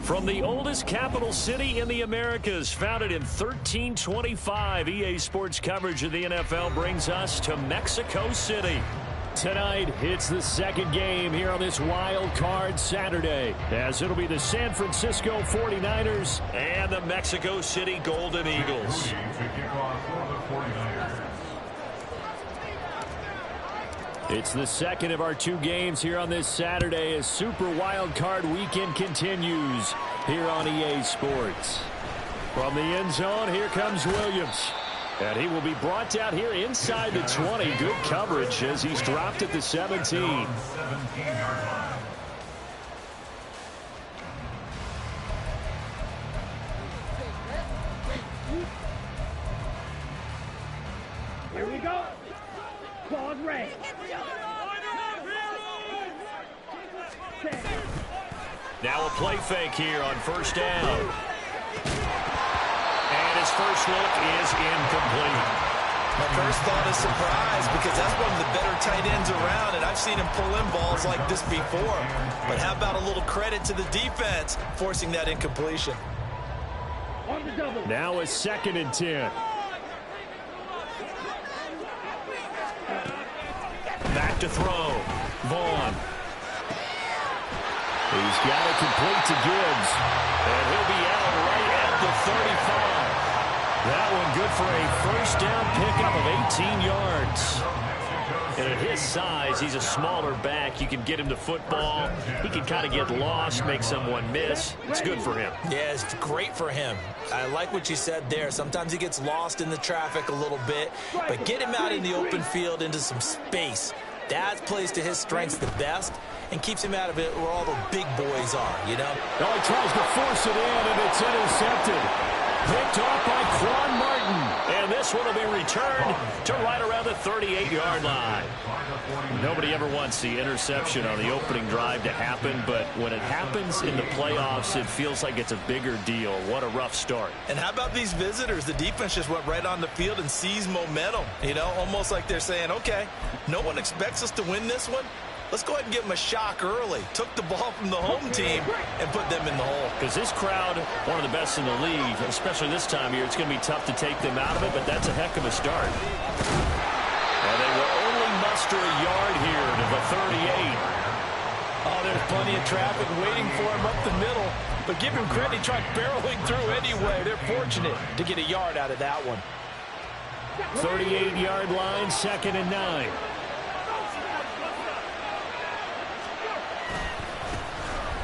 From the oldest capital city in the Americas, founded in 1325, EA Sports coverage of the NFL brings us to Mexico City. Tonight, it's the second game here on this Wild Card Saturday, as it'll be the San Francisco 49ers and the Mexico City Golden Eagles. It's the second of our two games here on this Saturday as Super Wild Card Weekend continues here on EA Sports. From the end zone, here comes Williams. And he will be brought down here inside the 20. Good coverage as he's dropped at the 17. Here we go. Ball red. Now a play fake here on first down. And his first look is incomplete. My first thought is surprise because that's one of the better tight ends around, and I've seen him pull in balls like this before. But how about a little credit to the defense forcing that incompletion? Now a 2nd and 10. Back to throw. Vaughn. He's got it complete to Gibbs. And he'll be out right at the 35. That one good for a first down pickup of 18 yards. And at his size, he's a smaller back. You can get him to football. He can kind of get lost, make someone miss. It's good for him. Yeah, it's great for him. I like what you said there. Sometimes he gets lost in the traffic a little bit, but get him out in the open field into some space. That plays to his strengths the best and keeps him out of it where all the big boys are, you know? Oh, he tries to force it in, and it's intercepted. Picked off by Quan Martin. And this one will be returned to right around the 38-yard line. Nobody ever wants the interception on the opening drive to happen, but when it happens in the playoffs, it feels like it's a bigger deal. What a rough start. And how about these visitors? The defense just went right on the field and seized momentum, you know, almost like they're saying, okay, no one expects us to win this one. Let's go ahead and give them a shock early. Took the ball from the home team and put them in the hole. Because this crowd, one of the best in the league, especially this time of year, it's going to be tough to take them out of it, but that's a heck of a start. And they will only muster a yard here to the 38. Oh, there's plenty of traffic waiting for him up the middle. But give him credit, he tried barreling through anyway. They're fortunate to get a yard out of that one. 38-yard line, 2nd and 9.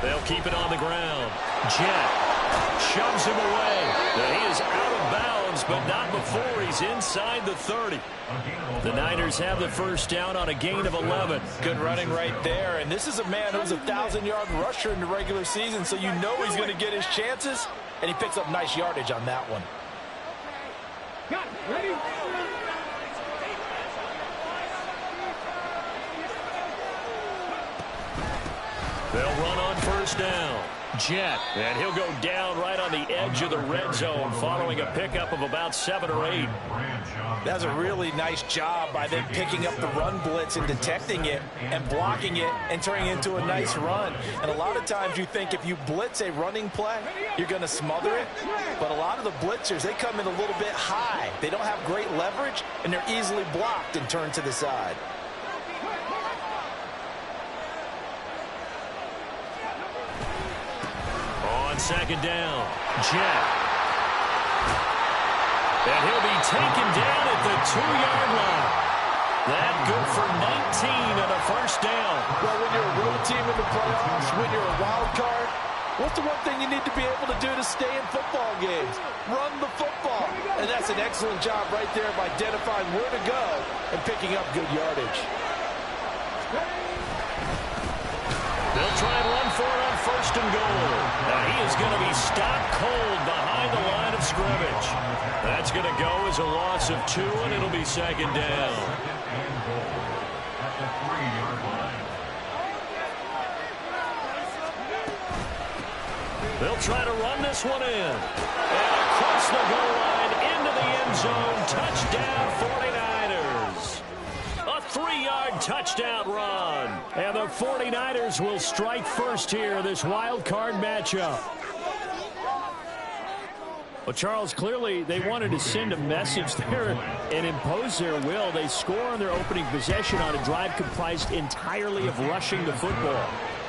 They'll keep it on the ground. Jet shoves him away. And he is out of bounds, but not before he's inside the 30. The Niners have the first down on a gain of 11. Good running right there. And this is a man who's a 1,000-yard rusher in the regular season, so you know he's going to get his chances. And he picks up nice yardage on that one. Ready? They'll run on first down. Jet, and he'll go down right on the edge of the red zone following a pickup of about 7 or 8. That's a really nice job by them picking up the run blitz and detecting it and blocking it and turning it into a nice run. And a lot of times you think if you blitz a running play, you're going to smother it. But a lot of the blitzers, they come in a little bit high. They don't have great leverage, and they're easily blocked and turned to the side. Second down. Jet. And he'll be taken down at the 2-yard line. That good for 19 and a first down. Well, when you're a road team in the playoffs, when you're a wild card, what's the one thing you need to be able to do to stay in football games? Run the football. And that's an excellent job right there of identifying where to go and picking up good yardage. They'll try and run for it on first and goal. Now he is going to be stopped cold behind the line of scrimmage. That's going to go as a loss of 2, and it'll be second down. They'll try to run this one in. And across the goal line into the end zone. Touchdown 49ers. A 3-yard touchdown run. And the 49ers will strike first here in this wild card matchup. Well, Charles, clearly they wanted to send a message there and impose their will. They score on their opening possession on a drive comprised entirely of rushing the football.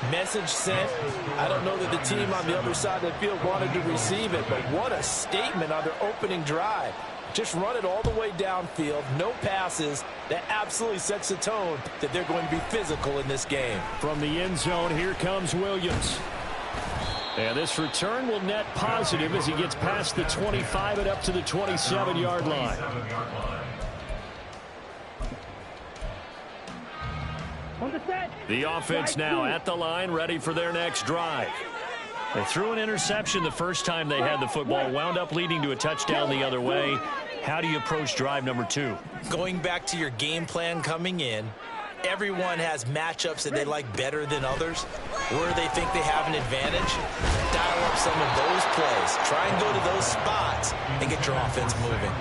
Message sent. I don't know that the team on the other side of the field wanted to receive it, but what a statement on their opening drive. Just run it all the way downfield, no passes. That absolutely sets the tone that they're going to be physical in this game. From the end zone, here comes Williams. And this return will net positive as he gets past the 25 and up to the 27-yard line. The offense now at the line, ready for their next drive. They threw an interception the first time they had the football, wound up leading to a touchdown the other way. How do you approach drive number 2? Going back to your game plan coming in, everyone has matchups that they like better than others. Where they think they have an advantage, dial up some of those plays. Try and go to those spots and get your offense moving.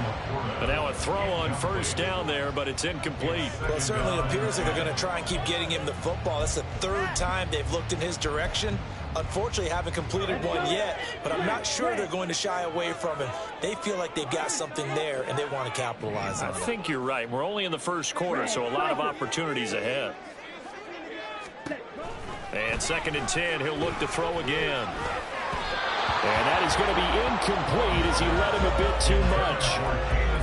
But now a throw on first down there, but it's incomplete. Well, it certainly appears like they're going to try and keep getting him the football. That's the third time they've looked in his direction. Unfortunately, haven't completed one yet, but I'm not sure they're going to shy away from him. They feel like they've got something there, and they want to capitalize on it. I think you're right. We're only in the first quarter, so a lot of opportunities ahead. And 2nd and 10, he'll look to throw again. And that is going to be incomplete as he led him a bit too much.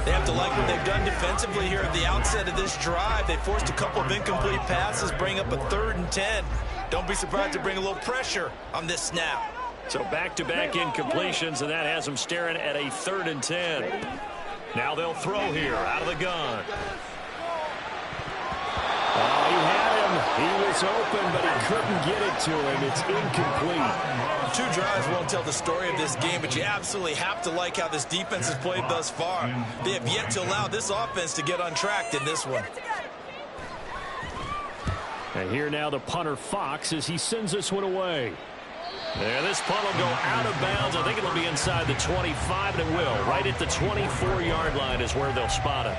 They have to like what they've done defensively here at the outset of this drive. They forced a couple of incomplete passes, bring up a 3rd and 10. Don't be surprised to bring a little pressure on this snap. So back-to-back incompletions, and that has them staring at a 3rd and 10. Now they'll throw here out of the gun. Oh, he had him. He was open, but he couldn't get it to him. It's incomplete. 2 drives won't tell the story of this game, but you absolutely have to like how this defense has played thus far. They have yet to allow this offense to get untracked in this one. And here now the punter Fox as he sends this one away. And this punt will go out of bounds. I think it'll be inside the 25, and it will. Right at the 24-yard line is where they'll spot it.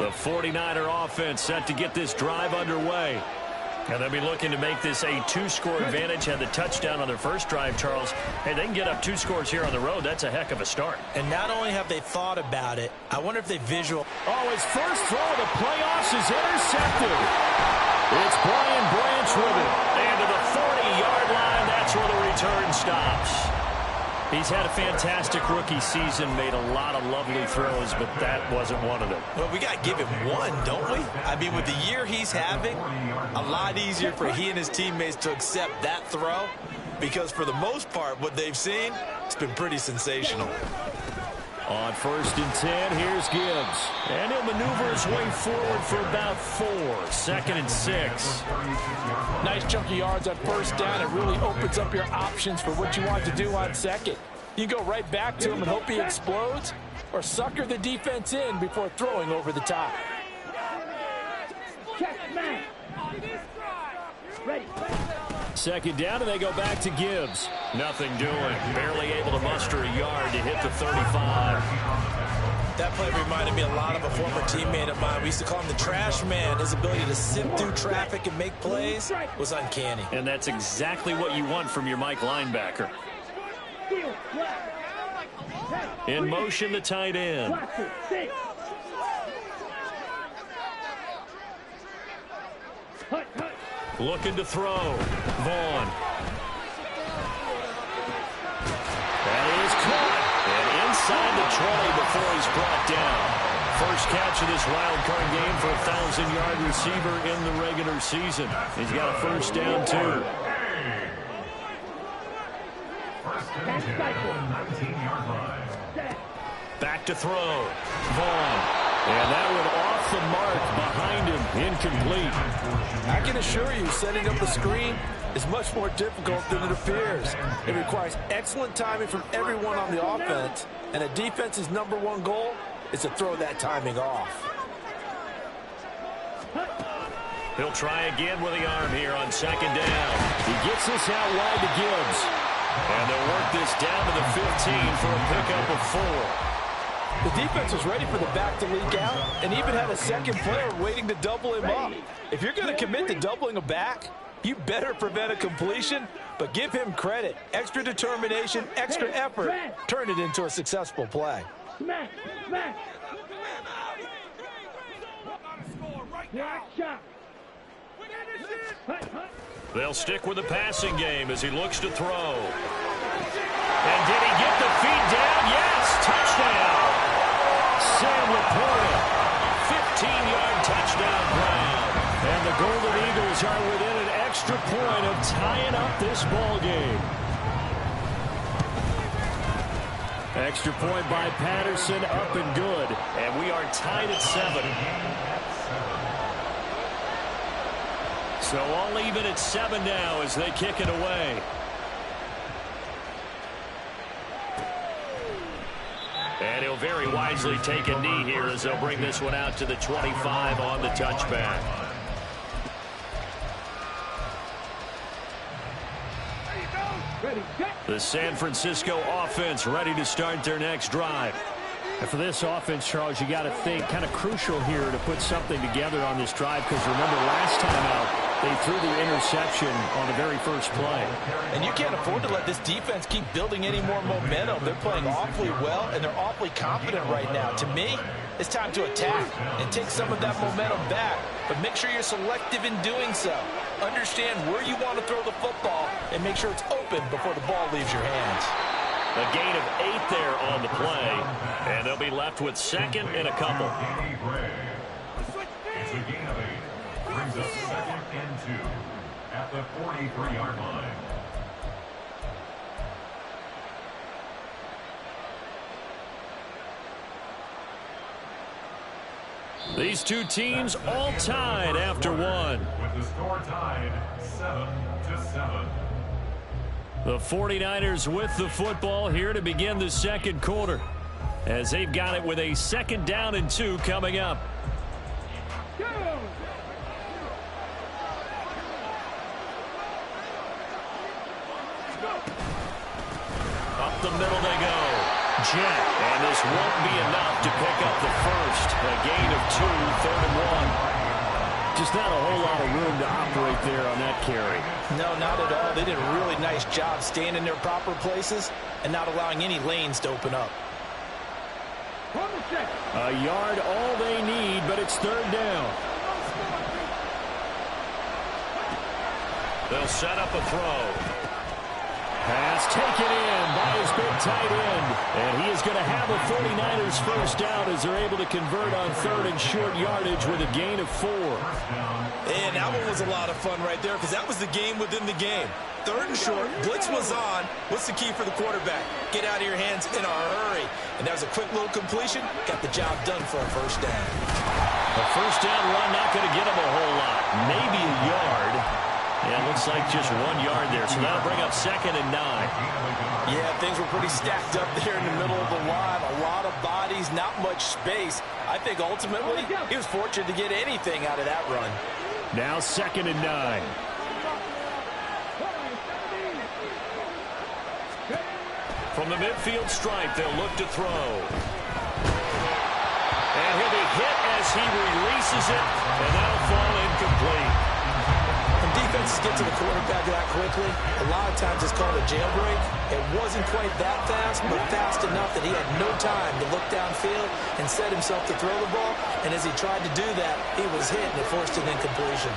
The 49er offense set to get this drive underway. And they'll be looking to make this a 2-score advantage. Had the touchdown on their first drive, Charles. Hey, they can get up 2 scores here on the road. That's a heck of a start. And not only have they thought about it, I wonder if they visual. Oh, his first throw of the playoffs is intercepted. It's Brian Branch with it. And to the 40-yard line, that's where the return stops. He's had a fantastic rookie season, made a lot of lovely throws, but that wasn't one of them. Well, we got to give him one, don't we? I mean, with the year he's having, a lot easier for he and his teammates to accept that throw because for the most part, what they've seen, it's been pretty sensational. On 1st and 10, here's Gibbs. And he'll maneuver his way forward for about 4. 2nd and 6. Nice chunky yards on first down. It really opens up your options for what you want to do on 2nd. You go right back to him and hope he explodes, or sucker the defense in before throwing over the top. Check, man. Ready. 2nd down, and they go back to Gibbs. Nothing doing. Barely able to muster a yard to hit the 35. That play reminded me a lot of a former teammate of mine. We used to call him the trash man. His ability to sift through traffic and make plays was uncanny. And that's exactly what you want from your Mike linebacker. In motion, the tight end. Looking to throw. Vaughn. That is caught. And inside the 20 before he's brought down. First catch of this wild card game for a 1,000-yard receiver in the regular season. He's got a first down, too. Back to throw. Vaughn. And that one off the mark behind him. Incomplete. I can assure you, setting up the screen is much more difficult than it appears. It requires excellent timing from everyone on the offense, and a defense's #1 goal is to throw that timing off. He'll try again with the arm here on 2nd down. He gets this out wide to Gibbs. And they'll work this down to the 15 for a pickup of 4. The defense was ready for the back to leak out and even had a second player waiting to double him up. If you're going to commit to doubling a back, you better prevent a completion, but give him credit. Extra determination, extra effort, turn it into a successful play. Smash! Smash! They'll stick with the passing game as he looks to throw. And did he get the feet down? Yes! Touchdown! Sam Laporta, 15-yard touchdown ground. And the Golden Eagles are within an extra point of tying up this ball game. Extra point by Patterson, up and good. And we are tied at 7. So all even at 7 now as they kick it away. And he'll very wisely take a knee here as they'll bring this one out to the 25 on the touchback. The San Francisco offense ready to start their next drive. And for this offense, Charles, you got to think kind of crucial here to put something together on this drive, because remember last time out they threw the interception on the very first play. And you can't afford to let this defense keep building any more momentum. They're playing awfully well, and they're awfully confident right now. To me, it's time to attack and take some of that momentum back. But make sure you're selective in doing so. Understand where you want to throw the football and make sure it's open before the ball leaves your hands. A gain of 8 there on the play, and they'll be left with second and a couple. It's a gain of 8. Brings up 2nd and 2 at the 43-yard line. These two teams all tied after one. With the score tied 7-7. The 49ers with the football here to begin the second quarter, as they've got it with a 2nd down and 2 coming up. Up the middle they go. Jet, and this won't be enough to pick up the first. A gain of 2, 3rd and 1. Just not a whole lot of room to operate there on that carry. No, not at all. They did a really nice job staying in their proper places and not allowing any lanes to open up. A yard all they need, but it's 3rd down. They'll set up a throw. Pass taken in by his big tight end. And he is going to have a 49ers first down as they're able to convert on 3rd and short yardage with a gain of 4. And that one was a lot of fun right there because that was the game within the game. 3rd and short, blitz was on. What's the key for the quarterback? Get out of your hands in a hurry. And that was a quick little completion. Got the job done for a first down. A first down run not going to get him a whole lot. Maybe a yard. Yeah, looks like just 1 yard there. So that'll bring up 2nd and 9. Yeah, things were pretty stacked up there in the middle of the line. A lot of bodies, not much space. I think ultimately he was fortunate to get anything out of that run. Now 2nd and 9. From the midfield stripe, they'll look to throw. And he'll be hit as he releases it, and that'll fall incomplete. When defenses get to the quarterback that quickly, a lot of times it's called a jailbreak. It wasn't quite that fast, but fast enough that he had no time to look downfield and set himself to throw the ball. And as he tried to do that, he was hit and it forced an incompletion.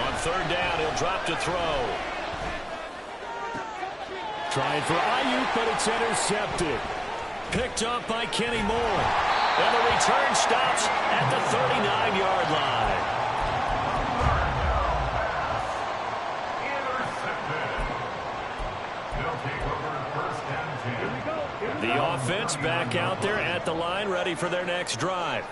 On 3rd down, he'll drop to throw. Trying for Ayuk, but it's intercepted. Picked up by Kenny Moore. And the return stops at the 39-yard line. The offense back out there at the line, ready for their next drive.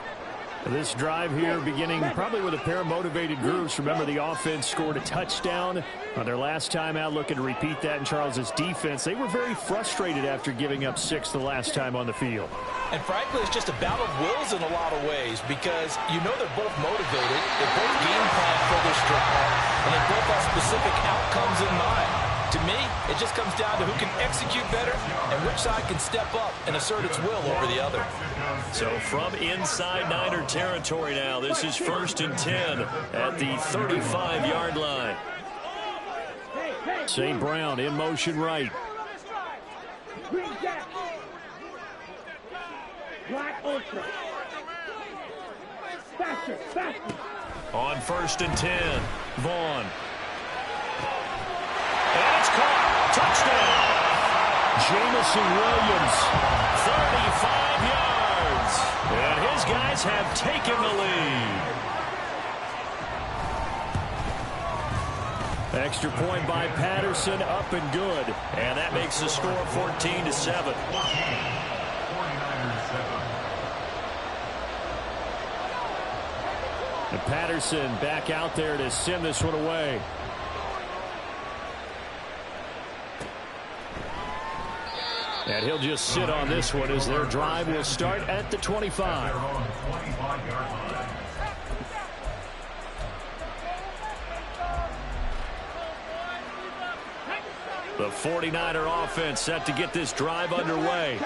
This drive here beginning probably with a pair of motivated groups. Remember, the offense scored a touchdown on their last time out, looking to repeat that in Charles's defense. They were very frustrated after giving up 6 the last time on the field. And frankly, it's just a battle of wills in a lot of ways because you know they're both motivated, they both game plan for this drive, and they both have specific outcomes in mind. To me, it just comes down to who can execute better and which side can step up and assert its will over the other. So from inside Niner territory now, this is 1st and 10 at the 35-yard line. St. Brown in motion right. Black ultra. Faster, faster. On 1st and 10, Vaughn. And it's caught. Touchdown. Jamison Williams. 35 yards. And his guys have taken the lead. Extra point by Patterson, up and good. And that makes the score 14-7. And Patterson back out there to send this one away. And he'll just sit on this one as their drive will start at the 25. The 49er offense set to get this drive underway.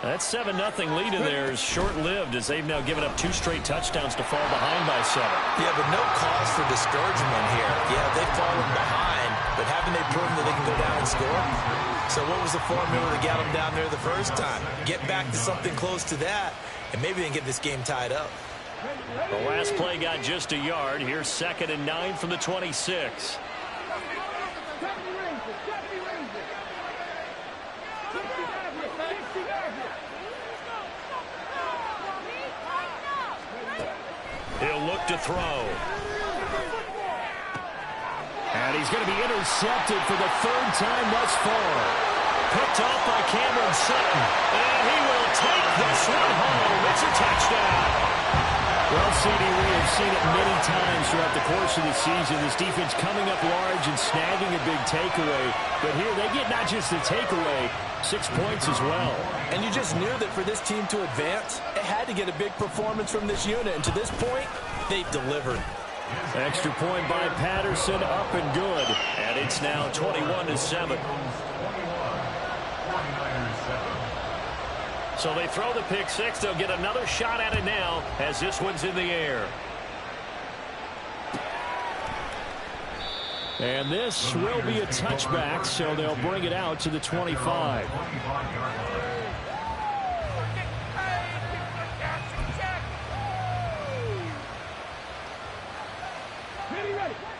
That 7-0 lead in there is short-lived as they've now given up 2 straight touchdowns to fall behind by 7. Yeah, but no cause for discouragement here. Yeah, they've fallen behind, but haven't they proven that they can go down and score? So what was the formula that got them down there the first time? Get back to something close to that, and maybe they can get this game tied up. The last play got just a yard. Here's 2nd and 9 from the 26. He'll look to throw. And he's going to be intercepted for the 3rd time thus far. Picked off by Cameron Sutton. And he will take this one home. It's a touchdown. Well, CD, we have seen it many times throughout the course of the season. This defense coming up large and snagging a big takeaway. But here they get not just the takeaway, 6 points as well. And you just knew that for this team to advance, it had to get a big performance from this unit. And to this point, they've delivered. Extra point by Patterson, up and good. And it's now 21-7. So they throw the pick 6. They'll get another shot at it now as this one's in the air. And this will be a touchback, so they'll bring it out to the 25.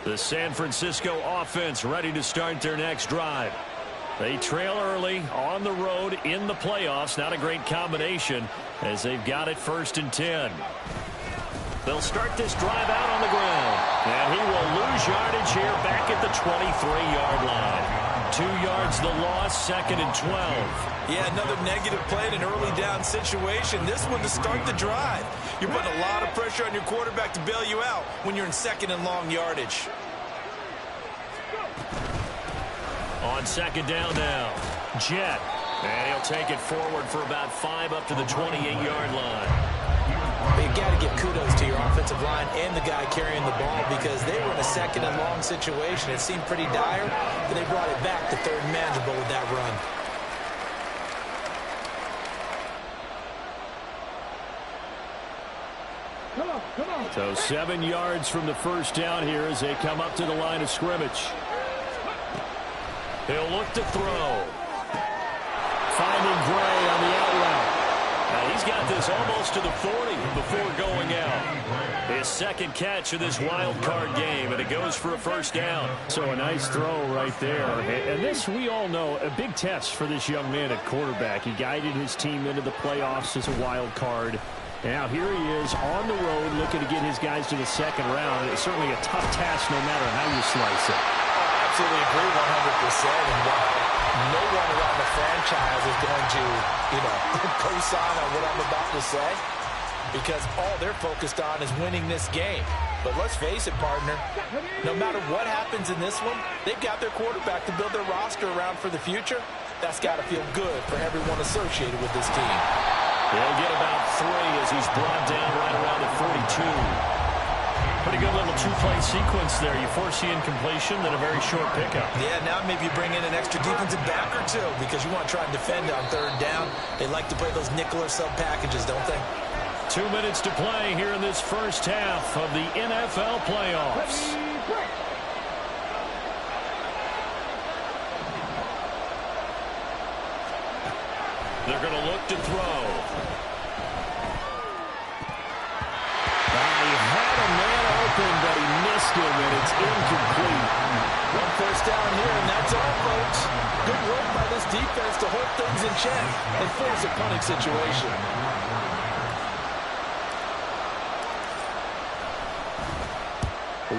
The San Francisco offense ready to start their next drive. They trail early on the road in the playoffs. Not a great combination as they've got it 1st and 10. They'll start this drive out on the ground. And he will lose yardage here back at the 23-yard line. 2 yards the loss, 2nd and 12. Yeah, another negative play in an early down situation. This one to start the drive. You're putting a lot of pressure on your quarterback to bail you out when you're in 2nd and long yardage. On 2nd down now, Jet. And he'll take it forward for about 5 up to the 28-yard line. You've got to give kudos to your offensive line and the guy carrying the ball because they were in a 2nd and long situation. It seemed pretty dire, but they brought it back to 3rd and manageable with that run. So 7 yards from the first down here as they come up to the line of scrimmage. He'll look to throw. Finding Gray on the out route. Now he's got this almost to the 40 before going out. His 2nd catch of this wild card game, and it goes for a 1st down. So a nice throw right there. And this, we all know, a big test for this young man at quarterback. He guided his team into the playoffs as a wild card. Now here he is on the road looking to get his guys to the 2nd round. It's certainly a tough task no matter how you slice it. I absolutely agree 100%. And while no one around the franchise is going to, co-sign on what I'm about to say, because all they're focused on is winning this game. But let's face it, partner, no matter what happens in this one, they've got their quarterback to build their roster around for the future. That's got to feel good for everyone associated with this team. He'll get about 3 as he's brought down right around the 42. Pretty good little two-play sequence there. You force the incompletion, then a very short pickup. Yeah, now maybe you bring in an extra defensive back or two because you want to try and defend on third down. They like to play those nickel or sub packages, don't they? 2 minutes to play here in this first half of the NFL playoffs. They're going to look to throw. He had a man open, but he missed him, and it's incomplete. 1 first down here, and that's all, folks. Good work by this defense to hold things in check and force a punting situation.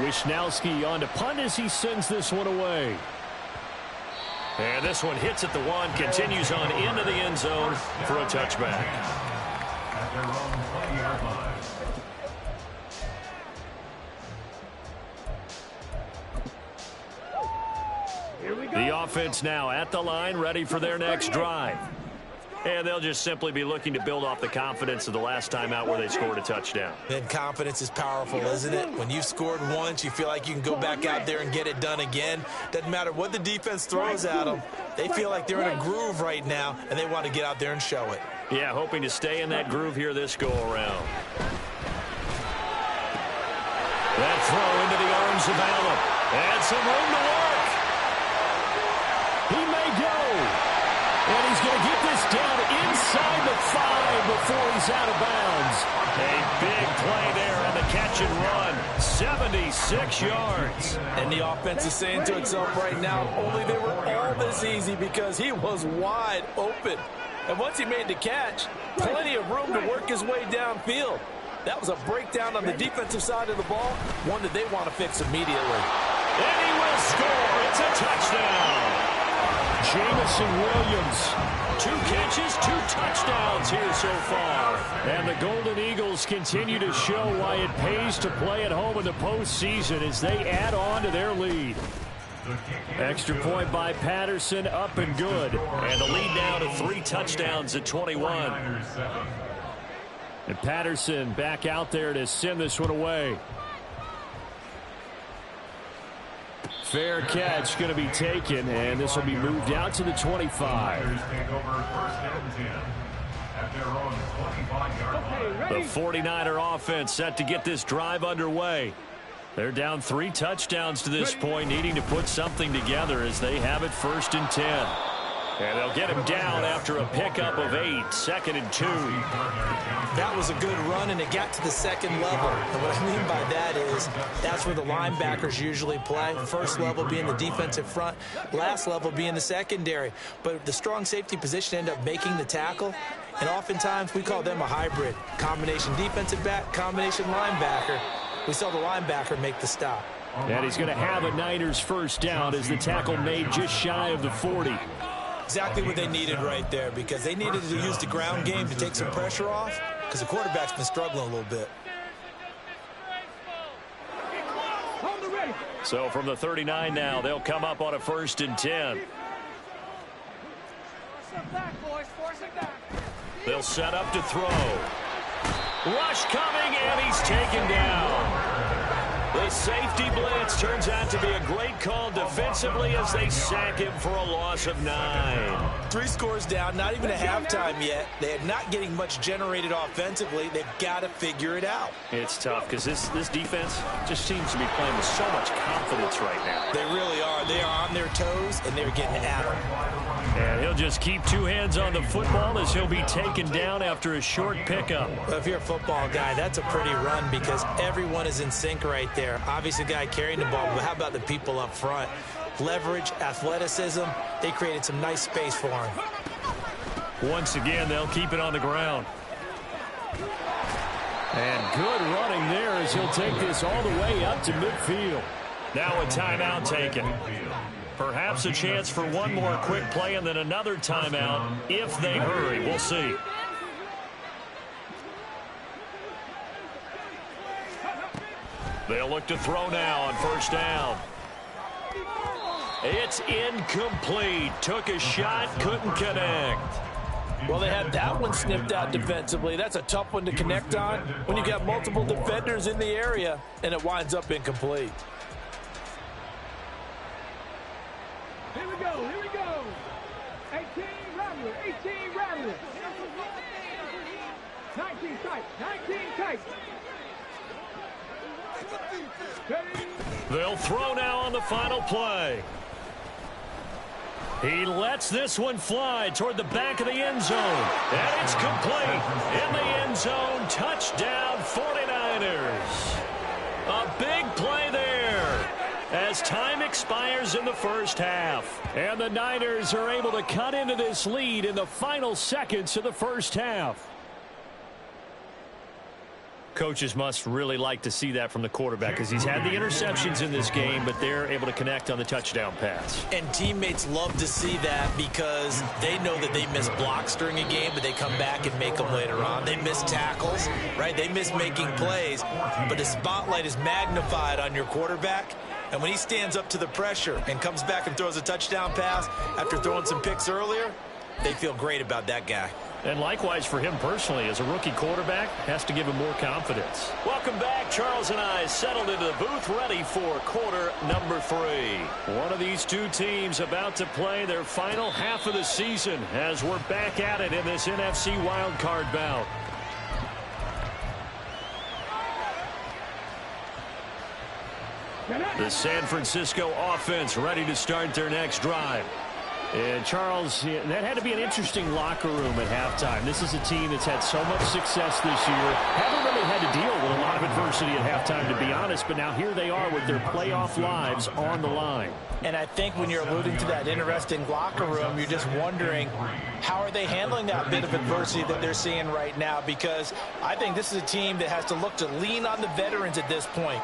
Wisnowski on to punt as he sends this one away. And this one hits at the 1, continues on into the end zone for a touchback. At their own 20-yard line. The offense now at the line, ready for their next drive. And they'll just simply be looking to build off the confidence of the last time out where they scored a touchdown. And confidence is powerful, isn't it? When you've scored once, you feel like you can go back out there and get it done again. Doesn't matter what the defense throws at them. They feel like they're in a groove right now, and they want to get out there and show it. Yeah, hoping to stay in that groove here this go-around. That throw into the arms of Allen. And some room to work. He may go. And he's going to get this down inside the 5 before he's out of bounds. A big play there on the catch and run. 76 yards. And the offense is saying to itself right now, only they were all this easy because he was wide open. And once he made the catch, plenty of room to work his way downfield. That was a breakdown on the defensive side of the ball, one that they want to fix immediately. And he will score. It's a touchdown. Jamison Williams, 2 catches, 2 touchdowns here so far. And the Golden Eagles continue to show why it pays to play at home in the postseason as they add on to their lead. Extra point by Patterson, up and good. And the lead now to 3 touchdowns at 21. And Patterson back out there to send this one away. Fair catch going to be taken, and this will be moved out to the 25. The 49er offense set to get this drive underway. They're down 3 touchdowns to this point, needing to put something together as they have it 1st and 10. And they'll get him down after a pickup of 8, 2nd and 2. That was a good run, and it got to the 2nd level. And what I mean by that is that's where the linebackers usually play. First level being the defensive front, last level being the secondary. But the strong safety position ended up making the tackle, and oftentimes we call them a hybrid. Combination defensive back, combination linebacker. We saw the linebacker make the stop. And he's going to have a Niners first down as the tackle made just shy of the 40. Exactly what they needed right there, because they needed to use the ground game to take some pressure off, because the quarterback's been struggling a little bit. So from the 39 now, they'll come up on a 1st and 10. They'll set up to throw. Rush coming, and he's taken down. The safety blitz turns out to be a great call defensively as they sack him for a loss of 9. 3 scores down, not even a halftime yet. They are not getting much generated offensively. They've got to figure it out. It's tough because this defense just seems to be playing with so much confidence right now. They really are. They are on their toes, and they're getting at them. And he'll just keep 2 hands on the football as he'll be taken down after a short pickup. Well, if you're a football guy, that's a pretty run because everyone is in sync right there. Obviously, the guy carrying the ball, but how about the people up front? Leverage, athleticism, they created some nice space for him. Once again, they'll keep it on the ground. And good running there as he'll take this all the way up to midfield. Now a timeout taken. Perhaps a chance for one more quick play and then another timeout if they hurry. We'll see. They'll look to throw now on first down. It's incomplete. Took a shot, couldn't connect. Well, they had that one snipped out defensively. That's a tough one to connect on when you got multiple defenders in the area, and it winds up incomplete. Here we go, here we go. 18 Rattler, 18 Rattler. 19 tight, 19 tight. They'll throw now on the final play. He lets this one fly toward the back of the end zone. And it's complete. In the end zone, touchdown 49ers. A big play there as time expires in the first half. And the Niners are able to cut into this lead in the final seconds of the first half. Coaches must really like to see that from the quarterback because he's had the interceptions in this game, but they're able to connect on the touchdown pass. And teammates love to see that because they know that they miss blocks during a game, but they come back and make them later on. They miss tackles, right? They miss making plays, but the spotlight is magnified on your quarterback. And when he stands up to the pressure and comes back and throws a touchdown pass after throwing some picks earlier, they feel great about that guy. And likewise for him personally, as a rookie quarterback, has to give him more confidence. Welcome back. Charles and I settled into the booth, ready for quarter number 3. One of these two teams about to play their final half of the season as we're back at it in this NFC wildcard bout. The San Francisco offense ready to start their next drive. And Charles, that had to be an interesting locker room at halftime. This is a team that's had so much success this year. Haven't really had to deal with a lot of adversity at halftime, to be honest. But now here they are with their playoff lives on the line. And I think when you're alluding to that interesting locker room, you're just wondering how are they handling that bit of adversity that they're seeing right now, because I think this is a team that has to look to lean on the veterans at this point.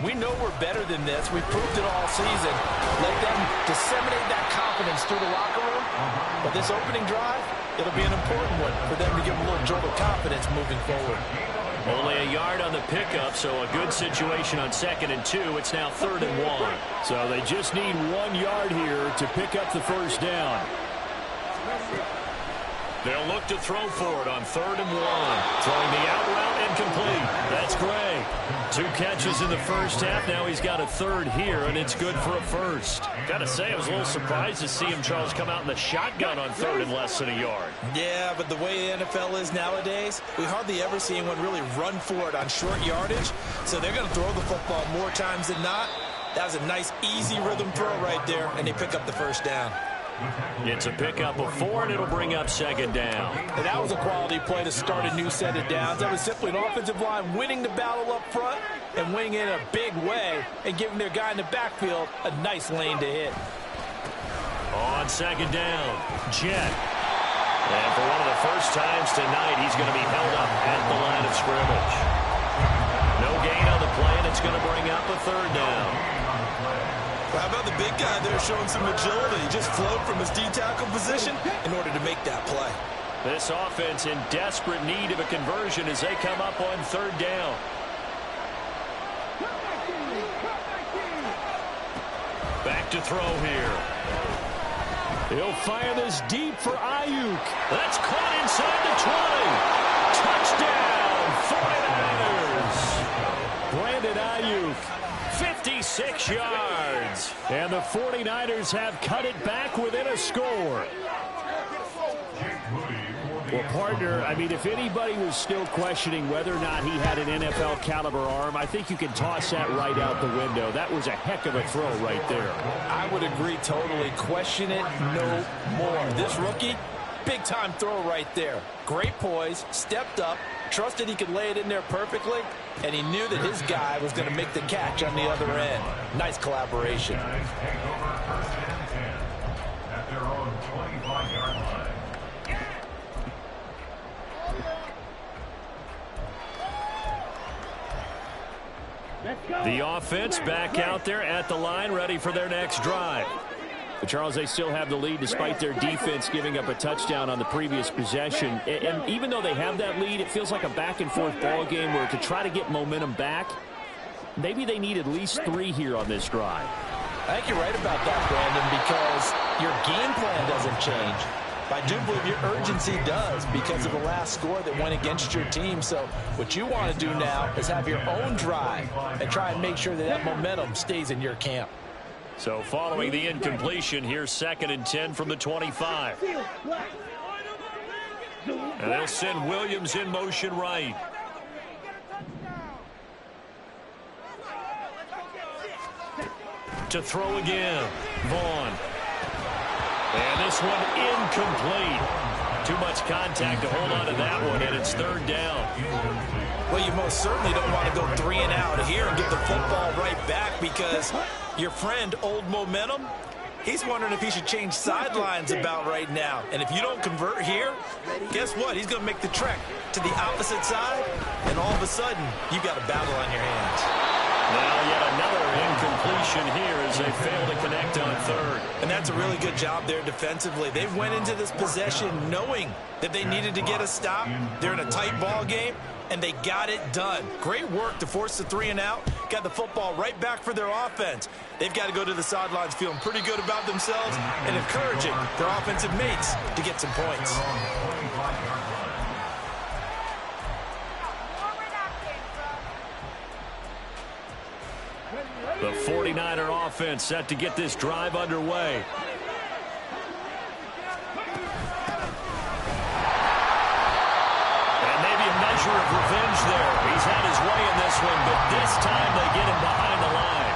We know we're better than this. We've proved it all season. Let them disseminate that confidence through the locker room. But this opening drive, it'll be an important one for them to give them a little jolt of confidence moving forward. Only a yard on the pickup, so a good situation on 2nd and 2. It's now 3rd and 1. So they just need 1 yard here to pick up the first down. They'll look to throw for it on 3rd and 1. Throwing the out route incomplete. That's Gray. 2 catches in the first half. Now he's got a 3rd here, and it's good for a first. Gotta say, I was a little surprised to see him, Charles, come out in the shotgun on 3rd and less than a yard. Yeah, but the way the NFL is nowadays, we hardly ever see anyone really run for it on short yardage. So they're going to throw the football more times than not. That was a nice, easy rhythm throw right there, and they pick up the first down. It's a pickup of 4, and it'll bring up 2nd down. And that was a quality play to start a new set of downs. That was simply an offensive line winning the battle up front and winning in a big way and giving their guy in the backfield a nice lane to hit. On 2nd down, Jet. And for one of the first times tonight, he's going to be held up at the line of scrimmage. No gain on the play, and it's going to bring up a 3rd down. How about the big guy there showing some agility? He just flowed from his D-tackle position in order to make that play. This offense in desperate need of a conversion as they come up on 3rd down. Back to throw here. He'll fire this deep for Ayuk. That's caught inside the 20. Touchdown, 49ers. Brandon Ayuk. 56 yards. And the 49ers have cut it back within a score. Well, partner, I mean, if anybody was still questioning whether or not he had an NFL caliber arm, I think you can toss that right out the window. That was a heck of a throw right there. I would agree totally. Question it no more. This rookie, big-time throw right there. Great poise, stepped up, trusted he could lay it in there perfectly, and he knew that his guy was going to make the catch on the other end. Nice collaboration. At their own 25-yard line. The offense back out there at the line, ready for their next drive. But Charles, they still have the lead despite their defense giving up a touchdown on the previous possession. And even though they have that lead, it feels like a back-and-forth ball game where to try to get momentum back, maybe they need at least 3 here on this drive. I think you're right about that, Brandon, because your game plan doesn't change. But I do believe your urgency does because of the last score that went against your team. So what you want to do now is have your own drive and try and make sure that that momentum stays in your camp. So following the incompletion, here's 2nd and 10 from the 25. And they'll send Williams in motion right. To throw again, Vaughn. And this one incomplete. Too much contact to hold on to that one, and it's 3rd down. Well, you most certainly don't want to go 3 and out here and get the football right back because your friend, Old Momentum, he's wondering if he should change sidelines about right now. And if you don't convert here, guess what? He's going to make the trek to the opposite side, and all of a sudden, you've got a battle on your hands. Now yet another incompletion here as they fail to connect on 3rd. And that's a really good job there defensively. They went into this possession knowing that they needed to get a stop. They're in a tight ball game, and they got it done. Great work to force the 3 and out. Got the football right back for their offense. They've got to go to the sidelines feeling pretty good about themselves and encouraging their offensive mates to get some points. The 49er offense set to get this drive underway. And maybe a measure of revenge there. He's had his way in this one, but this time they get him behind the line.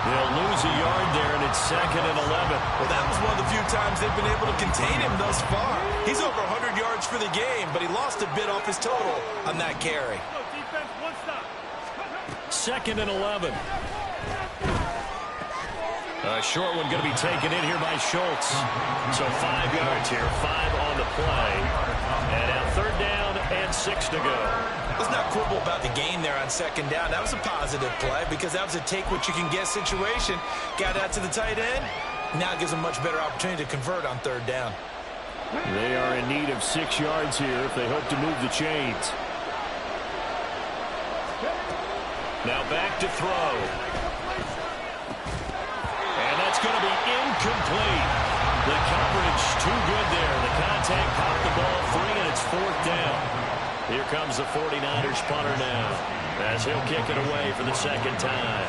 They'll lose a yard there, and it's 2nd and 11. Well, that was one of the few times they've been able to contain him thus far. He's over 100 yards for the game, but he lost a bit off his total on that carry. 2nd and 11. A short one going to be taken in here by Schultz. So 5 yards here, 5 on the play. And now 3rd down and 6 to go. Let's not quibble about the gain there on 2nd down. That was a positive play because that was a take-what-you-can-get situation. Got out to the tight end. Now it gives them a much better opportunity to convert on 3rd down. They are in need of 6 yards here if they hope to move the chains. Now back to throw. And that's going to be incomplete. The coverage too good there. The contact popped the ball free, and it's 4th down. Here comes the 49ers punter now as he'll kick it away for the 2nd time.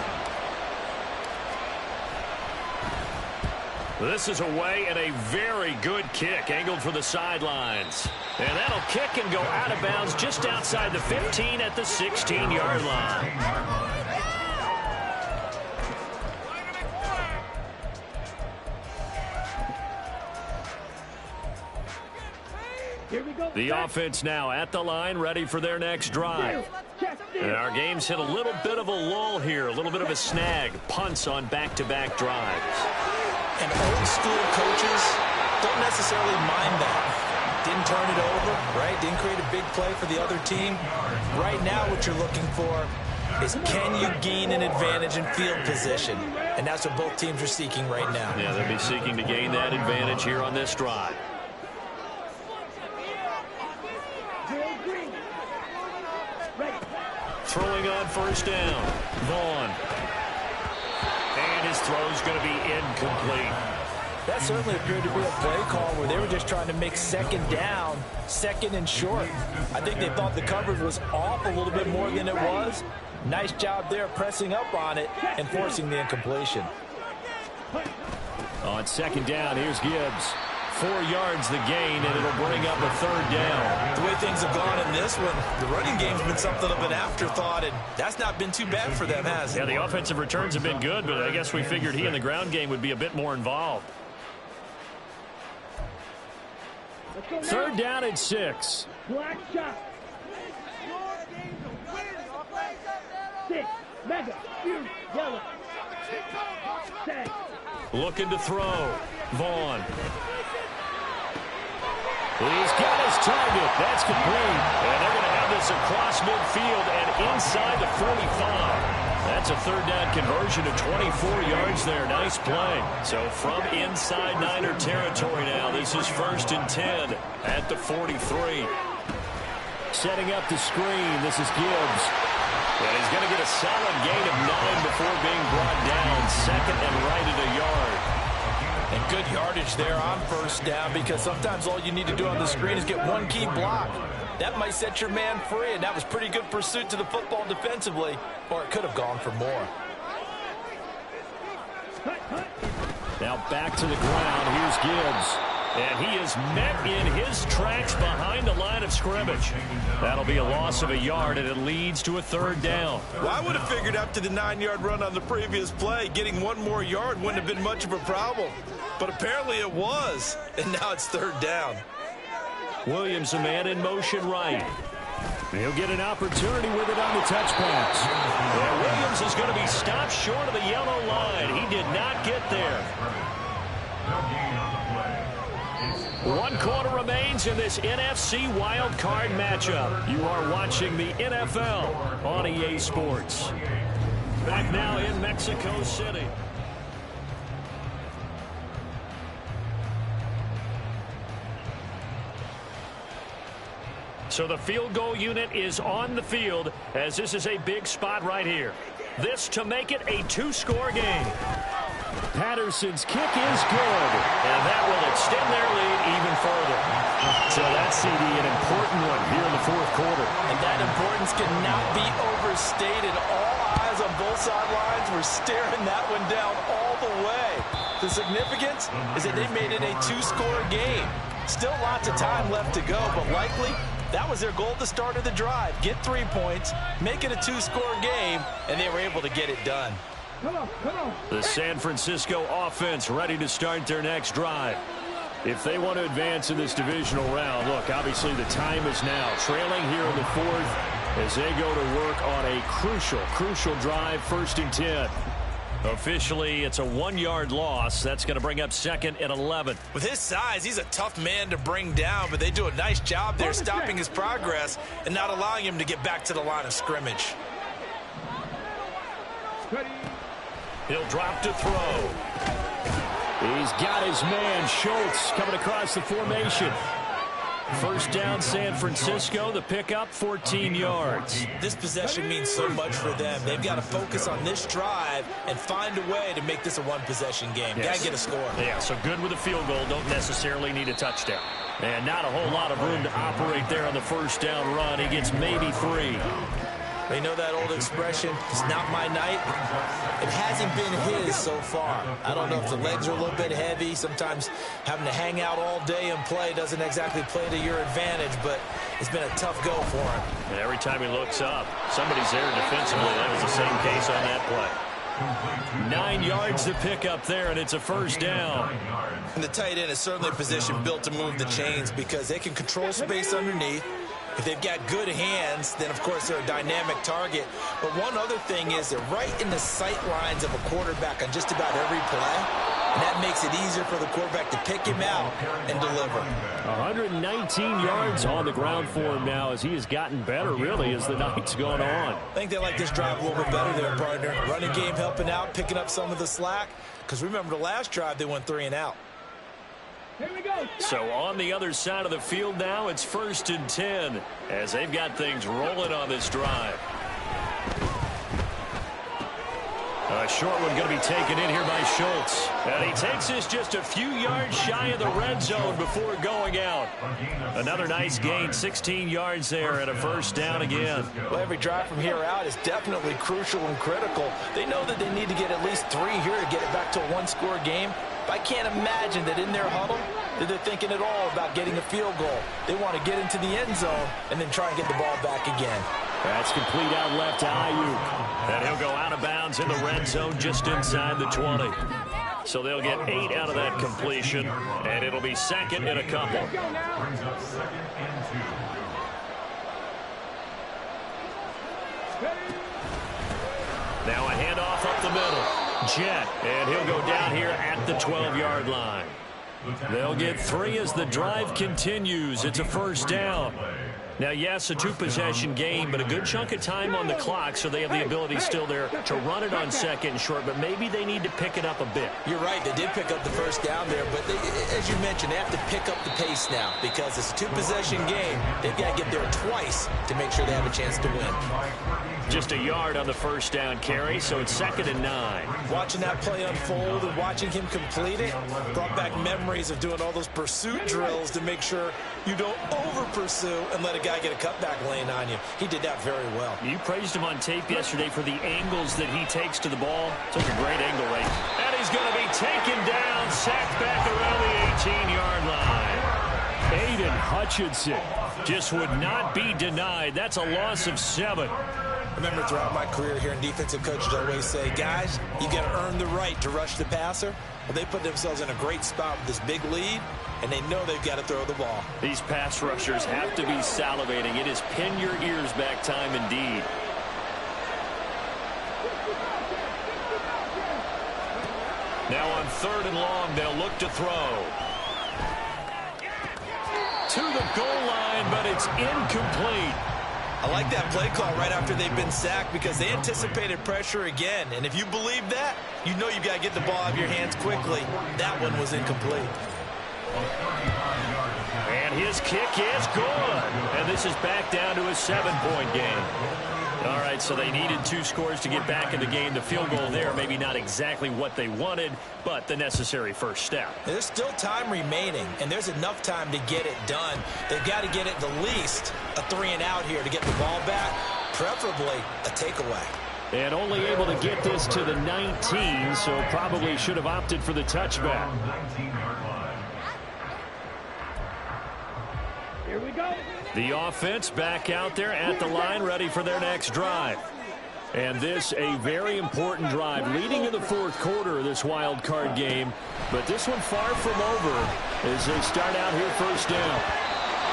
This is away and a very good kick angled for the sidelines. And that'll kick and go out of bounds just outside the 15 at the 16-yard line. The offense now at the line, ready for their next drive. And our game's hit a little bit of a lull here, a little bit of a snag. Punts on back-to-back drives. And old school coaches don't necessarily mind that. Didn't turn it over, right? Didn't create a big play for the other team. Right now what you're looking for is can you gain an advantage in field position? And that's what both teams are seeking right now. Yeah, they'll be seeking to gain that advantage here on this drive. Throwing on 1st down. Vaughn. And his throw's going to be incomplete. That certainly appeared to be a play call where they were just trying to make 2nd down, 2nd and short. I think they thought the coverage was off a little bit more than it was. Nice job there pressing up on it and forcing the incompletion. On 2nd down, here's Gibbs. 4 yards the gain, and it'll bring up a 3rd down. The way things have gone in this one, the running game's been something of an afterthought, and that's not been too bad for them, has it? Yeah, the offensive returns have been good, but I guess we figured he in the ground game would be a bit more involved. 3rd down and 6. Black shot. 6. Mega. Huge. Yellow. 10. Looking to throw. Vaughn. He's got his target. That's complete. And they're going to have this across midfield and inside the 45. That's a 3rd down conversion of 24 yards there. Nice play. So from inside Niner territory now, this is 1st and 10 at the 43. Setting up the screen. This is Gibbs. And he's going to get a solid gain of 9 before being brought down. Second and right at a yard. And good yardage there on first down, because sometimes all you need to do on the screen is get one key block. That might set your man free, and that was pretty good pursuit to the football defensively, or it could have gone for more. Now back to the ground. Here's Gibbs. And he is met in his tracks behind the line of scrimmage. That'll be a loss of a yard, and it leads to a third down. Well, I would have figured after the 9-yard run on the previous play, getting one more yard wouldn't have been much of a problem. But apparently it was, and now it's third down. Williams, a man in motion right. He'll get an opportunity with it on the touch pass. And Williams is going to be stopped short of the yellow line. He did not get there. 1 quarter remains in this NFC Wild Card matchup. You are watching the NFL on EA Sports. Back now in Mexico City. So the field goal unit is on the field, as this is a big spot right here. This to make it a 2-score game. Patterson's kick is good, and that will extend their lead even further. So that's, CD, an important one here in the fourth quarter. And that importance cannot be overstated. All eyes on both sidelines were staring that one down all the way. The significance is that they made it a 2-score game. Still lots of time left to go, but likely that was their goal at the start of the drive. Get 3 points, make it a 2-score game, and they were able to get it done. The San Francisco offense ready to start their next drive. If they want to advance in this divisional round, look, obviously the time is now. Trailing here in the fourth as they go to work on a crucial drive, 1st and 10. Officially, it's a 1-yard loss. That's going to bring up 2nd and 11. With his size, he's a tough man to bring down, but they do a nice job there stopping his progress and not allowing him to get back to the line of scrimmage. He'll drop to throw. He's got his man, Schultz, coming across the formation. 1st down, San Francisco. The pickup, 14 yards. This possession means so much for them. They've got to focus on this drive and find a way to make this a one-possession game. Yes. Got to get a score. Yeah, so good with a field goal. Don't necessarily need a touchdown. And not a whole lot of room to operate there on the 1st down run. He gets maybe 3. They know that old expression, it's not my night. It hasn't been his so far. I don't know if the legs are a little bit heavy. Sometimes having to hang out all day and play doesn't exactly play to your advantage, but it's been a tough go for him. And every time he looks up, somebody's there defensively. That was the same case on that play. 9 yards to pick up there, and it's a 1st down. And the tight end is certainly a position built to move the chains because they can control space underneath. If they've got good hands, then, of course, they're a dynamic target. But one other thing is they're right in the sight lines of a quarterback on just about every play. And that makes it easier for the quarterback to pick him out and deliver. 119 yards on the ground for him now as he has gotten better, really, as the night's gone on. I think they like this drive a little bit better there, partner. Running game helping out, picking up some of the slack. Because remember, the last drive, they went 3 and out. Here we go. So on the other side of the field now, it's 1st and 10 as they've got things rolling on this drive. A short one going to be taken in here by Schultz. And he takes this just a few yards shy of the red zone before going out. Another nice gain, 16 yards there and a 1st down again. Well, every drive from here out is definitely crucial and critical. They know that they need to get at least 3 here to get it back to a 1-score game. But I can't imagine that in their huddle that they're thinking at all about getting a field goal. They want to get into the end zone and then try and get the ball back again. That's complete out left to Ayuk. And he'll go out of bounds in the red zone just inside the 20. So they'll get 8 out of that completion, and it'll be 2nd and a couple. Now a handoff up the middle. Jet, and he'll go down here at the 12-yard line. They'll get 3 as the drive continues. It's a 1st down. Now, yes, a two-possession game, but a good chunk of time on the clock, so they have the ability still there to run it on second and short, but maybe they need to pick it up a bit. You're right. They did pick up the first down there, but as you mentioned, they have to pick up the pace now because it's a two-possession game. They've got to get there twice to make sure they have a chance to win. Just a yard on the first down carry, so it's 2nd and 9. Watching that play unfold and watching him complete it brought back memories of doing all those pursuit drills to make sure you don't over-pursue and let a guy get a cutback lane on you. He did that very well. You praised him on tape yesterday for the angles that he takes to the ball. Took a great angle rate. And he's going to be taken down, sacked back around the 18-yard line. Aiden Hutchinson just would not be denied. That's a loss of 7. I remember throughout my career here in defensive coaches, I always say, guys, you got to earn the right to rush the passer. Well, they put themselves in a great spot with this big lead, and they know they've got to throw the ball. These pass rushers have to be salivating. It is pin your ears back time indeed. Now on 3rd and long, they'll look to throw. To the goal line, but it's incomplete. I like that play call right after they've been sacked because they anticipated pressure again. And if you believe that, you know you've got to get the ball out of your hands quickly. That one was incomplete. And his kick is good. And this is back down to a 7-point game. All right, so they needed 2 scores to get back in the game. The field goal there, maybe not exactly what they wanted, but the necessary first step. There's still time remaining, and there's enough time to get it done. They've got to get it the least a 3-and-out here to get the ball back, preferably a takeaway. And only able to get this to the 19, so probably should have opted for the touchback. Here we go. The offense back out there at the line, ready for their next drive. And this a very important drive leading in the 4th quarter of this wild card game. But this one far from over as they start out here first down.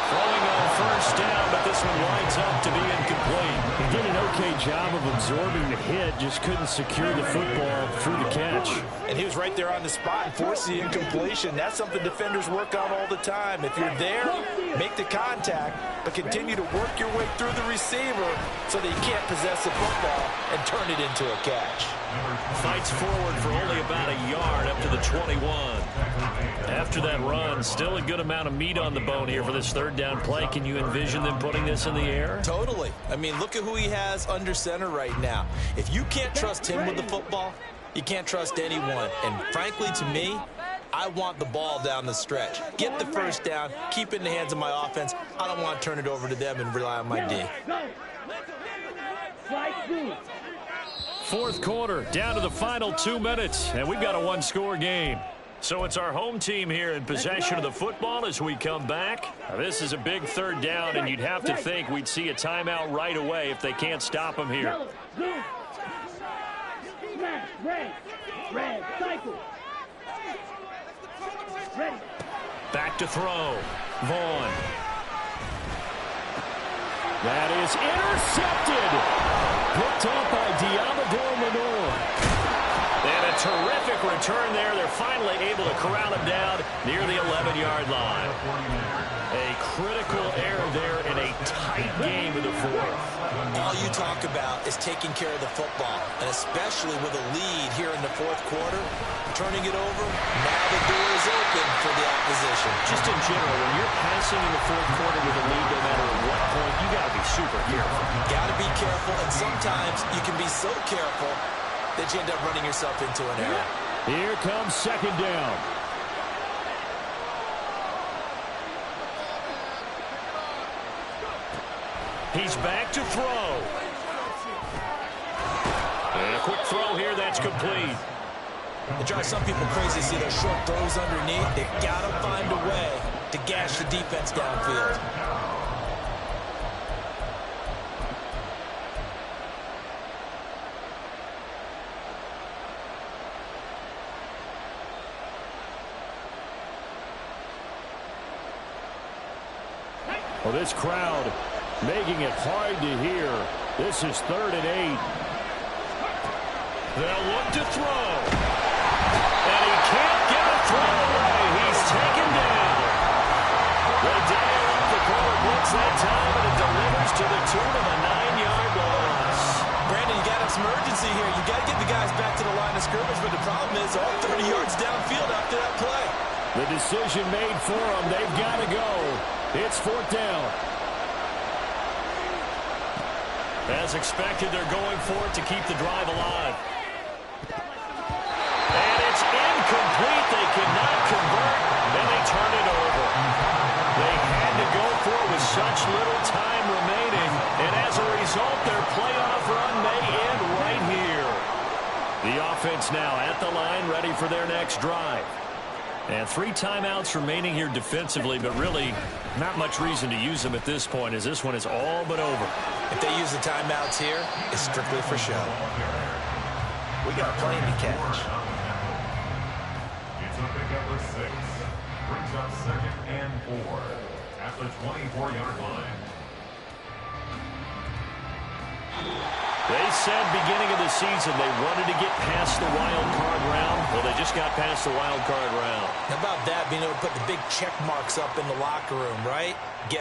Throwing on first down, but this one winds up to be incomplete. He did an okay job of absorbing the hit, just couldn't secure the football through the catch. And he was right there on the spot and forced the incompletion. That's something defenders work on all the time. If you're there, make the contact, but continue to work your way through the receiver so that you can't possess the football and turn it into a catch. Fights forward for only about a yard up to the 21. After that run, still a good amount of meat on the bone here for this 3rd down play. Can you envision them putting this in the air? Totally. I mean, look at who he has under center right now. If you can't trust him with the football, you can't trust anyone. And frankly, to me, I want the ball down the stretch. Get the first down, keep it in the hands of my offense. I don't want to turn it over to them and rely on my D. 4th quarter, down to the final 2 minutes, and we've got a 1-score game. So it's our home team here in possession of the football as we come back. Now, this is a big 3rd down, and you'd have to think we'd see a timeout right away if they can't stop them here. Back to throw. Vaughn. That is intercepted. Picked up by Diamador Lenore. And a terrific return there. They're finally able to corral him down near the 11-yard line. A critical error there in a tight game in the 4th. All you talk about is taking care of the football, and especially with a lead here in the 4th quarter, turning it over, now the door is open for the opposition. Just in general, when you're passing in the 4th quarter with a lead, no matter at what point, you got to be super careful. Got to be careful, and sometimes you can be so careful that you end up running yourself into an error. Here comes 2nd down. He's back to throw. And a quick throw here, that's complete. It drives some people crazy to see those short throws underneath. They've got to find a way to gash the defense downfield. Well, this crowd making it hard to hear. This is 3rd and 8. They'll look to throw. And he can't get a throw away. He's taken down. They dial up the quarter blitz that time, and it here. You got to get the guys back to the line of scrimmage, but the problem is all 30 yards downfield after that play. The decision made for them. They've got to go. It's 4th down. As expected, they're going for it to keep the drive alive. And it's incomplete. They cannot convert, and they turn it over. They had to go for it with such little time remaining, and as a result, their playoff run may end right here. The offense now at the line, ready for their next drive. And 3 timeouts remaining here defensively, but really not much reason to use them at this point, as this one is all but over. If they use the timeouts here, it's strictly for show. We got a plane to catch. It's a pickup of 6. Brings up 2nd and 4 at the 24-yard line. They said beginning of the season they wanted to get past the wild card round. Well, they just got past the wild card round. How about that, being able to put the big check marks up in the locker room, right? Get